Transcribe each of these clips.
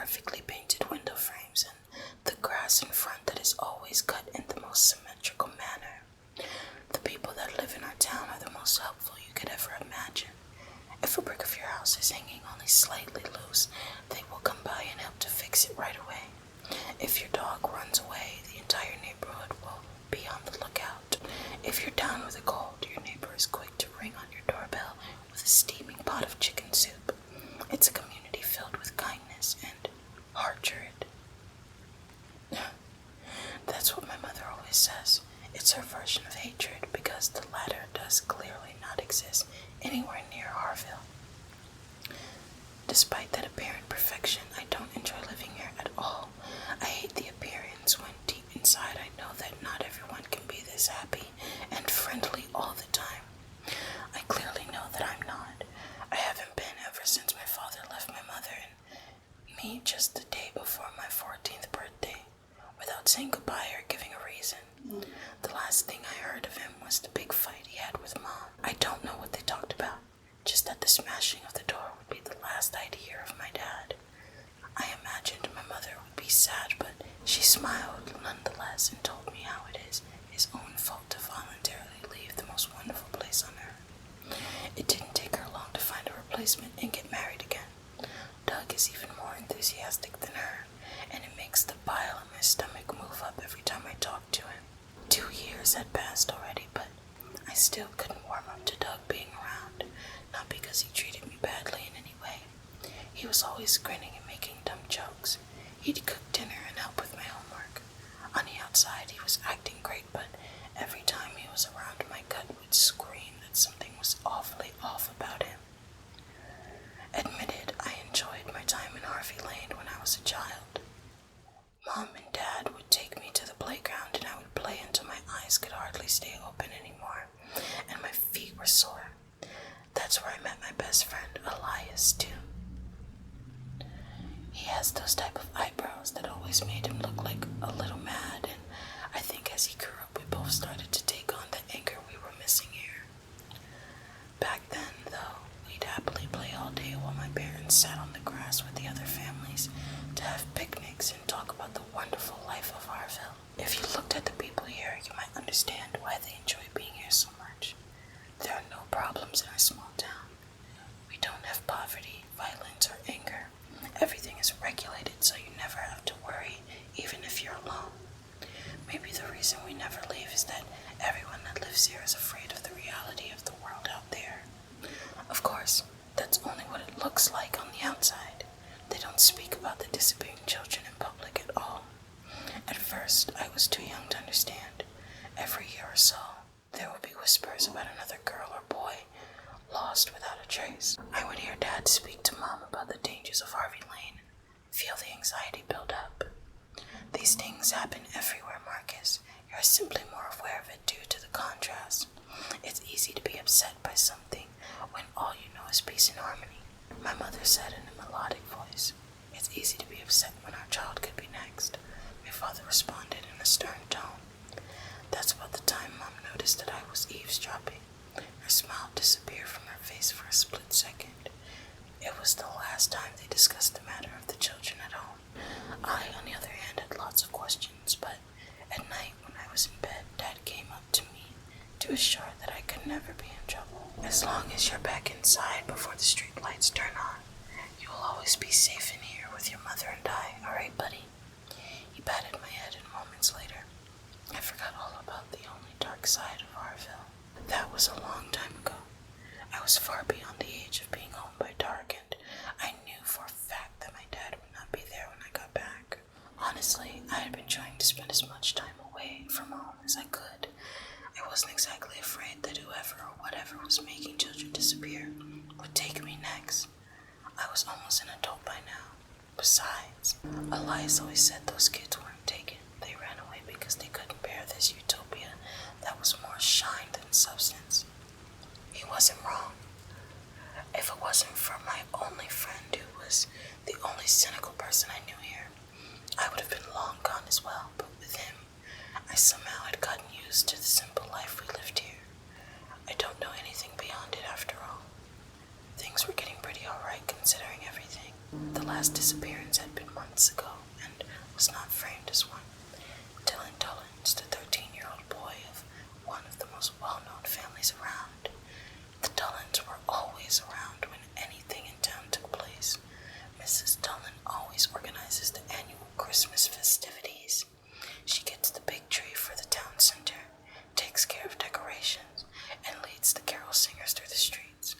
perfectly painted window frames and the grass in front that is always cut in the most symmetrical manner. The people that live in our town are the most helpful you could ever imagine. If a brick of your house is hanging only slightly loose, they will come by and help to fix it right away. If your dog runs away, the entire neighborhood will be on the lookout. If you're down with a cold, your neighbor is quick to ring on your doorbell with a steaming pot of chicken soup. It's a community filled with kindness and hatred. That's what my mother always says. It's her version of hatred because the latter does clearly not exist anywhere near Harville. Despite that apparent perfection, I don't enjoy living here at all. I hate the appearance when deep inside I know that not everyone can be this happy and friendly all the time. I clearly know that I'm not. I haven't been ever since my father left my mother and me just the day before my 14th birthday, without saying goodbye or giving a reason. The last thing I heard of him was the big fight he had with Mom. I don't know what they talked about, just that the smashing of the door would be the last I'd hear of my dad. I imagined my mother would be sad, but she smiled nonetheless and told me how it is his own fault to voluntarily leave the most wonderful place on earth. It didn't take her long to find a replacement and get married again. Doug is even more enthusiastic than her, and it makes the bile in my stomach move up every time I talk to him. 2 years had passed already, but I still couldn't warm up to Doug being around, not because he treated me badly in any way. He was always grinning and making dumb jokes. He'd cook dinner and help with my homework. On the outside, he was acting great, but every time he was around, my gut would scream that something was awfully off about him. Admitted, I enjoyed my time in Harvey Lane when I was a child. Mom and Dad would take me to the playground and I would play until my eyes could hardly stay open anymore, and my feet were sore. That's where I met my best friend, Elias, too. He has those type of eyebrows that always made him look like a little mad, and I think as he grew up we both started to take on the anger we were missing here. Back then, though, we'd happily play all day while my parents sat on the grass with the other families to have picnics and talk about the wonderful life of Harville. If you looked at the people here, you might understand why they enjoy being here so much. There are no problems in our small town. We don't have poverty, violence, or anger. Everything is regulated, so you never have to worry, even if you're alone. Maybe the reason we never leave is that everyone that lives here is afraid of the reality of the world out there. Of course, that's only what it looks like on the outside. They don't speak about the disappearing children in public at all. At first, I was too young to understand. Every year or so, there would be whispers about another girl or boy lost without a trace. I would hear Dad speak to Mom about the dangers of Harvey Lane and feel the anxiety build up. These things happen everywhere, Marcus. You're simply more aware of it due to the contrast. It's easy to be upset by something when all you know is peace and harmony. My mother said in a melodic voice, "It's easy to be upset when our child could be next." My father responded in a stern tone. That's about the time Mom noticed that I was eavesdropping. Her smile disappeared from her face for a split second. It was the last time they discussed the matter of the children at home. I, on the other hand, had lots of questions, but at night when I was in bed, Dad came up to me to assure that I could never be in trouble. As long as you're back inside before the street lights turn on, you will always be safe in here with your mother and I, alright, buddy? He patted my head, and moments later, I forgot all about the only dark side of Harville. That was a long time ago. I was far beyond the age of being home by dark, and I knew for a fact that my dad would not be there when I got back. Honestly, I had been trying to spend as much time away from home as I could. I wasn't exactly afraid that whoever or whatever was making children disappear would take me next. I was almost an adult by now. Besides, Elias always said those kids weren't taken. They ran away because they couldn't bear this utopia that was more shine than substance. He wasn't wrong. If it wasn't for my only friend, who was the only cynical person I knew here, I would have been long gone as well. But with him, I somehow had gotten used to the simple life we lived here. I don't know anything beyond it after all. Things were getting pretty alright considering everything. The last disappearance had been Dolan always organizes the annual Christmas festivities. She gets the big tree for the town center, takes care of decorations, and leads the carol singers through the streets.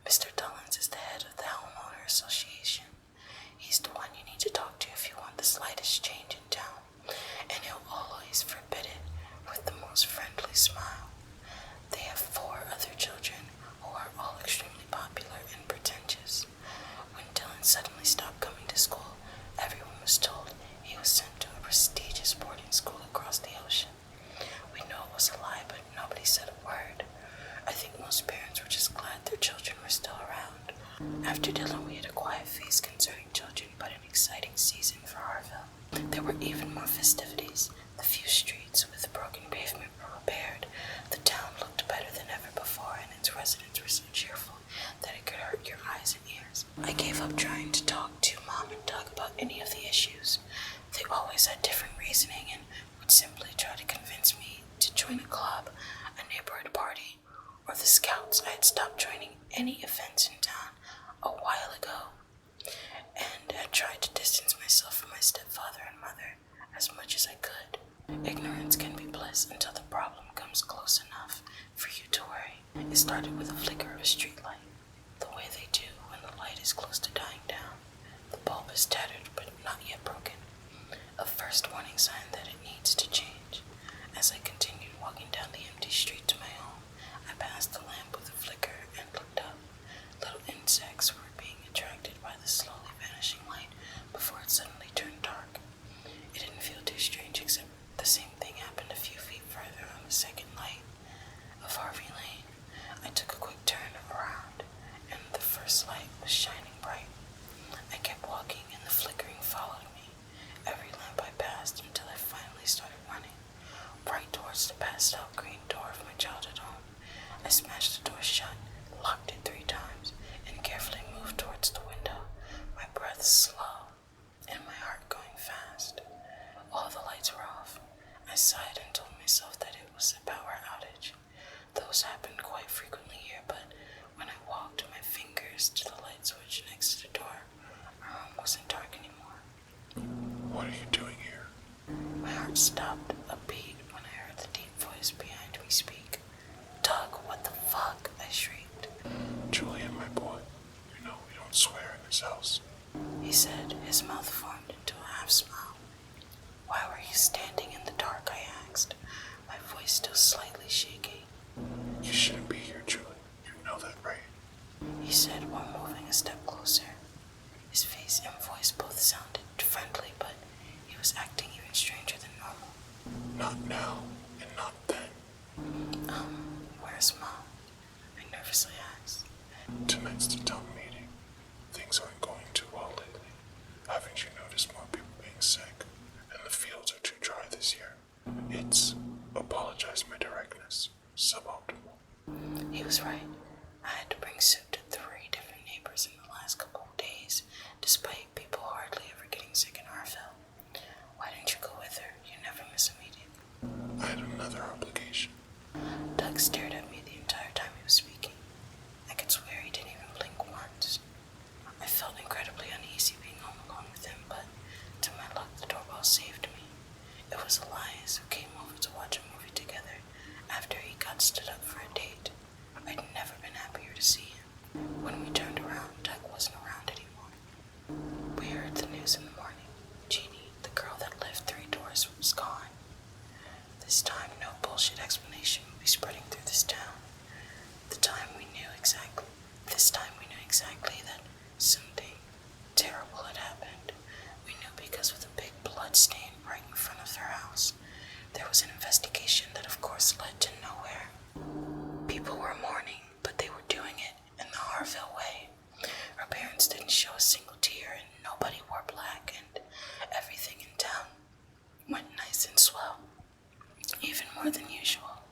Mr. Dullins is the head of the homeowner association. He's the one you need to talk to if you want the slightest change in town, and he'll always forbid it with the most friendly smile. They have 4 other children who are all extremely popular and pretentious. When Dylan suddenly stopped coming to school, everyone was told he was sent to a prestigious boarding school across the ocean. We know it was a lie, but nobody said a word. I think most parents were just glad their children were still around. After Dylan, we had a quiet phase concerning children, but an exciting season for Harville. There were even more festivities. The few streets with broken pavement were repaired. The town looked better than ever before, and its residents were so cheerful that it could hurt your eyes and ears. I gave up trying to talk to Mom and Doug about any of the issues. They always had different reasoning and would simply try to convince me to join a club, a neighborhood party, or the Scouts. I had stopped joining any events in town a while ago, and had tried to distance myself from my stepfather and mother as much as I could. Ignorance can be bliss until the problem comes close enough for you to worry. It started with a flicker of a street light, the way they do when the light is close to dying down. The bulb is tattered but not yet broken, a first warning sign that it needs to change. As I continued walking down the empty street to my home, I passed the lamp with a flicker and looked up. Little insects were being attracted by the slowly vanishing light before it suddenly turned dark. It didn't feel too strange, except the same thing happened a few feet further on the second light of Harvey Lane. I took a quick turn around, and the first light was shining bright. I kept walking, and the flickering followed me, every lamp I passed, until I finally started running, right towards the passed-out green door of my childhood home. I smashed the door shut, locked it 3 times, and carefully moved towards the window, my breath slow and my heart going fast. All the lights were off. I sighed and told myself that it was a power outage. Those happened quite frequently here, but when I walked my fingers to the light switch next to the door, our home wasn't dark anymore. What are you doing here? My heart stopped a beat when I heard the deep voice behind me speak. Doug, what the fuck? I shrieked. Julian, my boy, you know we don't swear in this house. He said, his mouth formed into a half smile. Why were you standing in the dark? I asked, my voice still slightly shaky. You shouldn't be here, Julian. You know that, right? He said while moving a step closer. His face and voice both sounded friendly, but he was acting even stranger than normal. Not now, and not then. Where's Mom? I nervously asked. Tonight's the town meeting. Things aren't going too well lately. Haven't you noticed more people being sick? And the fields are too dry this year. It's, apologize my directness, suboptimal. He was right. I had to bring soup to 3 different neighbors in the last couple of days, despite people hardly ever getting sick in Harville. Why didn't you go with her? You never miss a meeting. I had another obligation. Doug stared at me the entire time he was speaking. I could swear he didn't even blink once. I felt incredibly uneasy being home alone with him, but to my luck the doorbell saved me. It was Elias, who came over to watch a movie together after he got stood up for a date. I'd never been happier to see him. When we turned around, Doug wasn't around anymore. We heard the news in the morning. Jeannie, the girl that lived 3 doors, was gone. This time, no bullshit explanation would be spreading through this town. This time we knew exactly that something terrible had happened. We knew because of the big blood stain right in front of their house. There was an investigation that of course led to nowhere. People were mourning, but they were doing it in the Harville way. Our parents didn't show a single tear, and nobody wore black, and everything in town went nice and swell, even more than usual.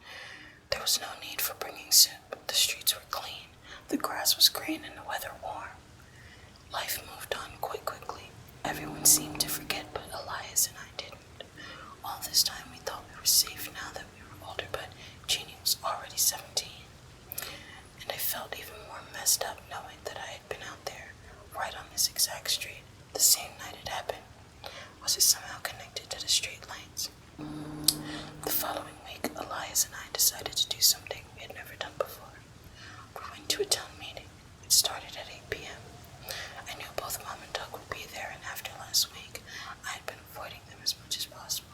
There was no need for bringing soup. The streets were clean, the grass was green, and the weather warm. Life moved on quite quickly. Everyone seemed to forget, but Elias and I didn't. All this time we thought we were safe now that we were older, but Jeannie was already 17. And I felt even more messed up knowing that I had been out there, right on this exact street, the same night it happened? Was it somehow connected to the street lights? The following week, Elias and I decided to do something we had never done before. We went to a town meeting. It started at 8 p.m. I knew both Mom and Doug would be there, and after last week, I had been avoiding them as much as possible,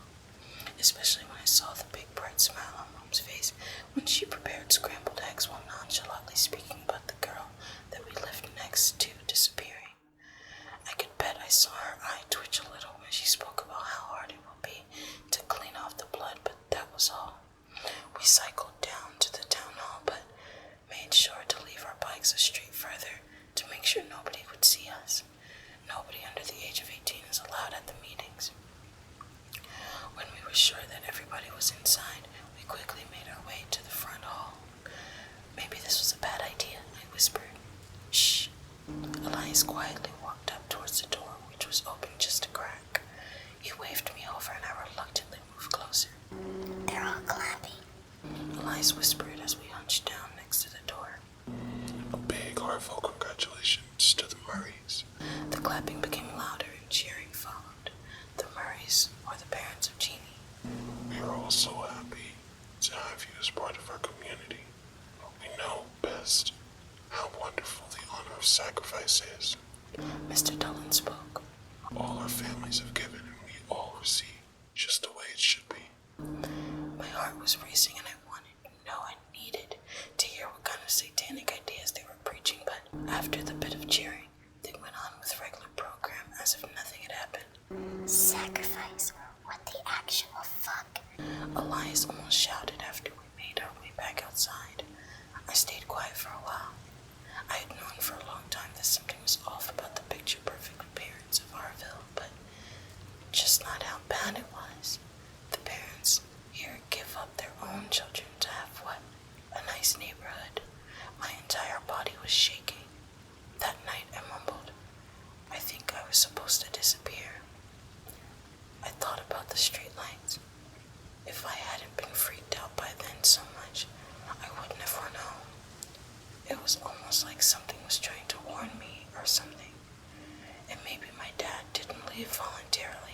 especially when I saw the big bright smile on Mom's face when she prepared scrambled eggs while nonchalantly speaking about the girl that we lived next to disappearing. I could bet I saw her eye twitch a little when she spoke about how hard it will be to clean off the blood, but that was all. We cycled down to the town hall, but made sure to leave our bikes a street further to make sure nobody would see us. Nobody under the age of 18 is allowed at the meetings. When we were sure that everybody was inside, we quickly made our way to the front hall. Maybe this was a bad idea, I whispered. Shh. Elias quietly walked up towards the door, which was open just a crack. He waved me over and I reluctantly moved closer. They're all clapping, Elias whispered as we hunched down next to the door. A big, heartfelt congratulations to the Murrays. The clapping became louder and cheering followed. The Murrays were the parents of Jeannie. We are all so happy to have you as part of our community. We know best how wonderful the honor of sacrifice is. Mr. Dolan spoke. All our families have given and we all receive, just the way it should be. My heart was racing and I needed to hear what kind of satanic ideas they were preaching, but after the bit of cheering, they went on with regular program as if nothing had happened. sacrifice. What the actual fuck? Elias almost shouted after we made our way back outside. I stayed quiet for a while. I had known for a long time that something was off about the picture-perfect appearance of Harville, but just not how bad it was. The parents here give up their own children to have what? A nice neighborhood. My entire body was shaking. That night I mumbled, I think I was supposed to disappear. I thought about the streetlights. If I hadn't been freaked out by then so much, I wouldn't have run home. It was almost like something was trying to warn me or something. And maybe my dad didn't leave voluntarily